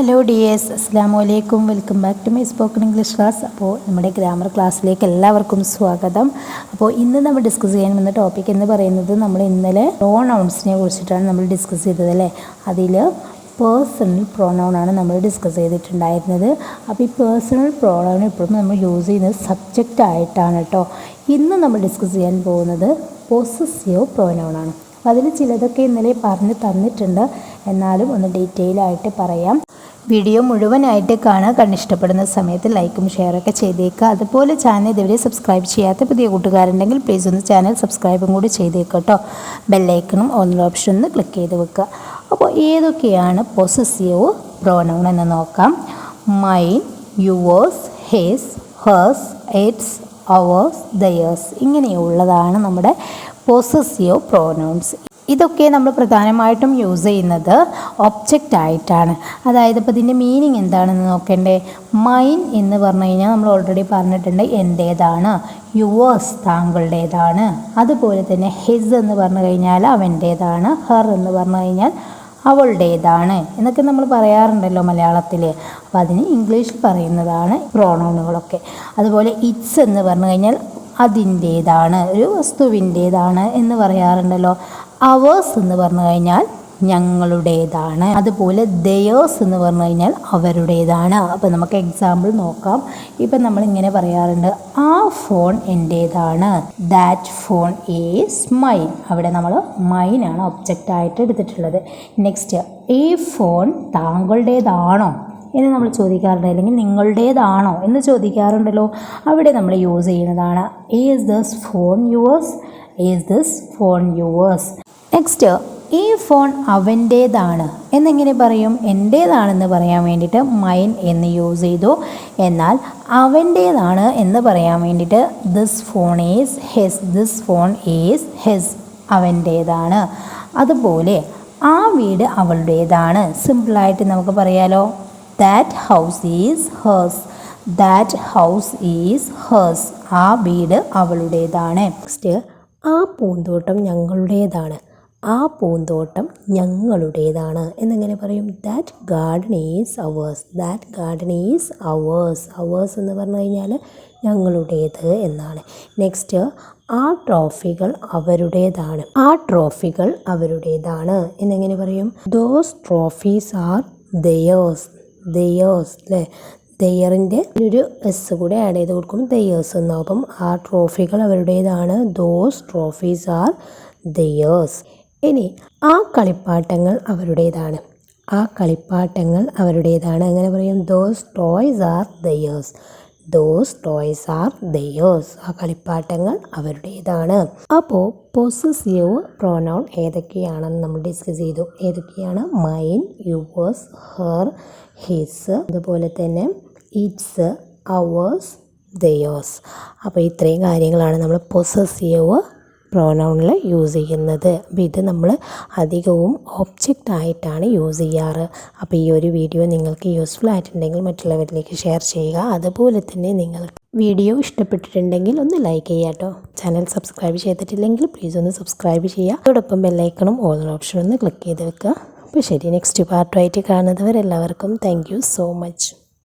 Hello dears, അസ്സലാമു അലൈക്കും. Welcome back to my spoken English class. അപ്പോൾ നമ്മുടെ ഗ്രാമർ ക്ലാസ്സിലേക്ക് എല്ലാവർക്കും സ്വാഗതം. അപ്പോൾ ഇന്ന് നമ്മൾ ഡിസ്കസ് ചെയ്യാൻ വന്ന ടോപ്പിക് എന്ന് പറയുന്നത് നമ്മൾ ഇന്നലെ പ്രോനൗൺസിനെ കുറിച്ചിട്ടാണ് നമ്മൾ ഡിസ്കസ് ചെയ്തത് അല്ലേ. അതിൽ പേഴ്സണൽ പ്രോനൗണാണ് നമ്മൾ ഡിസ്കസ് ചെയ്തിട്ടുണ്ടായിരുന്നത്. അപ്പോൾ ഈ പേഴ്സണൽ പ്രോനൗൺ ഇപ്പോഴും നമ്മൾ യൂസ് ചെയ്യുന്നത് സബ്ജക്റ്റ് ആയിട്ടാണ് കേട്ടോ. ഇന്ന് നമ്മൾ ഡിസ്കസ് ചെയ്യാൻ പോകുന്നത് പൊസസീവ് പ്രോനൗണാണ്. അപ്പോൾ അതിൽ ചിലതൊക്കെ ഇന്നലെ പറഞ്ഞ് തന്നിട്ടുണ്ട്, എന്നാലും ഒന്ന് ഡീറ്റെയിൽ ആയിട്ട് പറയാം. വീഡിയോ മുഴുവനായിട്ട് കാണുക. കണ്ടിഷ്ടപ്പെടുന്ന സമയത്ത് ലൈക്കും ഷെയറൊക്കെ ചെയ്തേക്കുക. അതുപോലെ ചാനൽ ഇതുവരെ സബ്സ്ക്രൈബ് ചെയ്യാത്ത പുതിയ കൂട്ടുകാരുണ്ടെങ്കിൽ പ്ലീസ് ഒന്ന് ചാനൽ സബ്സ്ക്രൈബും കൂടി ചെയ്തേക്കുക കേട്ടോ. ബെല്ലൈക്കണും ഓൺ ഓപ്ഷൻ ഒന്ന് ക്ലിക്ക് ചെയ്ത് വെക്കുക. അപ്പോൾ ഏതൊക്കെയാണ് പൊസസീവ് പ്രോനൗൺ എന്ന് നോക്കാം. Mine, yours, his, hers, its, ours, theirs ഇങ്ങനെയുള്ളതാണ് നമ്മുടെ പൊസസീവ് പ്രോനൗൺസ്. ഇതൊക്കെ നമ്മൾ പ്രധാനമായിട്ടും യൂസ് ചെയ്യുന്നത് ഒബ്ജക്റ്റ് ആയിട്ടാണ്. അതായത് ഇപ്പോൾ ഇതിൻ്റെ മീനിങ് എന്താണെന്ന് നോക്കണ്ടേ. മൈൻ എന്ന് പറഞ്ഞു കഴിഞ്ഞാൽ നമ്മൾ ഓൾറെഡി പറഞ്ഞിട്ടുണ്ട്, എൻ്റേതാണ്. യുവേഴ്സ് താങ്കളുടേതാണ്. അതുപോലെ തന്നെ ഹിസ് എന്ന് പറഞ്ഞു കഴിഞ്ഞാൽ അവൻ്റേതാണ്. ഹെർ എന്ന് പറഞ്ഞു കഴിഞ്ഞാൽ അവളുടേതാണ് എന്നൊക്കെ നമ്മൾ പറയാറുണ്ടല്ലോ മലയാളത്തിൽ. അപ്പോൾ അതിന് ഇംഗ്ലീഷിൽ പറയുന്നതാണ് പ്രോണൗണുകളൊക്കെ. അതുപോലെ ഇറ്റ്സ് എന്ന് പറഞ്ഞു കഴിഞ്ഞാൽ അതിൻ്റേതാണ്, ഒരു വസ്തുവിൻ്റേതാണ് എന്ന് പറയാറുണ്ടല്ലോ. അവേഴ്സ് എന്ന് പറഞ്ഞു കഴിഞ്ഞാൽ ഞങ്ങളുടേതാണ്. അതുപോലെ ദയേഴ്സ് എന്ന് പറഞ്ഞു കഴിഞ്ഞാൽ അവരുടേതാണ്. അപ്പോൾ നമുക്ക് എക്സാമ്പിൾ നോക്കാം. ഇപ്പം നമ്മളിങ്ങനെ പറയാറുണ്ട്, ആ ഫോൺ എൻ്റേതാണ്. That phone is mine. അവിടെ നമ്മൾ മൈനാണ് ഒബ്ജക്റ്റായിട്ട് എടുത്തിട്ടുള്ളത്. നെക്സ്റ്റ്, ഈ ഫോൺ താങ്കളുടേതാണോ എന്ന് നമ്മൾ ചോദിക്കാറുണ്ട്, അല്ലെങ്കിൽ നിങ്ങളുടേതാണോ എന്ന് ചോദിക്കാറുണ്ടല്ലോ. അവിടെ നമ്മൾ യൂസ് ചെയ്യുന്നതാണ് is this phone yours. Is this phone yours. Next, ഈ ഫോൺ അവൻ്റേതാണ് എന്നെങ്ങനെ പറയും? എൻ്റേതാണെന്ന് പറയാൻ വേണ്ടിയിട്ട് മൈൻ എന്ന് യൂസ് ചെയ്തു. എന്നാൽ അവൻ്റേതാണ് എന്ന് പറയാൻ വേണ്ടിയിട്ട് this phone is his. This phone is his. അവൻ്റേതാണ്. അതുപോലെ ആ വീട് അവളുടേതാണ്. സിമ്പിളായിട്ട് നമുക്ക് പറയാലോ, that house is hers. That house is hers. ആ വീട് അവളുടേതാണ്. നെക്സ്റ്റ്, ആ പൂന്തോട്ടം ഞങ്ങളുടേതാണ്. ആ പൂന്തോട്ടം ഞങ്ങളുടേതാണ് എന്നെങ്ങനെ പറയും? That garden is hours. That garden is hours. Hours എന്ന് പറഞ്ഞു കഴിഞ്ഞാൽ ഞങ്ങളുടേത് എന്നാണ്. നെക്സ്റ്റ്, ആ ട്രോഫികൾ അവരുടേതാണ്. ആ ട്രോഫികൾ അവരുടേതാണ് എന്നെങ്ങനെ പറയും? Those trophies are theirs. Theirs അല്ലേ. ദയറിൻ്റെ ഒരു എസ് കൂടെ ആഡ് ചെയ്ത് കൊടുക്കും, ദയേഴ്സ് എന്നാവും. അപ്പം ആ ട്രോഫികൾ അവരുടേതാണ്. Those trophies are theirs. ഇനി ആ കളിപ്പാട്ടങ്ങൾ അവരുടേതാണ്. ആ കളിപ്പാട്ടങ്ങൾ അവരുടേതാണ്. എങ്ങനെ പറയും? Those toys are theirs. Those toys are theirs. ആ കളിപ്പാട്ടങ്ങൾ അവരുടേതാണ്. അപ്പോൾ പൊസസീവ് പ്രോനൗൺ ഏതൊക്കെയാണെന്ന് നമ്മൾ ഡിസ്കസ് ചെയ്തു. ഏതൊക്കെയാണ്? മൈൻ, യുവേഴ്സ്, ഹെർ, ഹിസ്, അതുപോലെ തന്നെ ഇറ്റ്സ്, അവേഴ്സ്, ദയേഴ്സ്. അപ്പോൾ ഇത്രയും കാര്യങ്ങളാണ് നമ്മൾ പൊസസീവ് പ്രോനൗണിൽ യൂസ് ചെയ്യുന്നത്. അപ്പോൾ ഇത് നമ്മൾ അധികവും ഒബ്ജക്റ്റ് ആയിട്ടാണ് യൂസ് ചെയ്യാറ്. അപ്പോൾ ഈ ഒരു വീഡിയോ നിങ്ങൾക്ക് യൂസ്ഫുൾ ആയിട്ടുണ്ടെങ്കിൽ മറ്റുള്ളവരിലേക്ക് ഷെയർ ചെയ്യുക. അതുപോലെ തന്നെ നിങ്ങൾ വീഡിയോ ഇഷ്ടപ്പെട്ടിട്ടുണ്ടെങ്കിൽ ഒന്ന് ലൈക്ക് ചെയ്യുക കേട്ടോ. ചാനൽ സബ്സ്ക്രൈബ് ചെയ്തിട്ടില്ലെങ്കിൽ പ്ലീസ് ഒന്ന് സബ്സ്ക്രൈബ് ചെയ്യുക. അതോടൊപ്പം ബെല്ലൈക്കണും ഓൾ ഓപ്ഷൻ ഒന്ന് ക്ലിക്ക് ചെയ്ത് വെക്കുക. അപ്പോൾ ശരി, നെക്സ്റ്റ് പാർട്ടുമായിട്ട് കാണുന്നവരെല്ലാവർക്കും താങ്ക് യു സോ മച്ച്.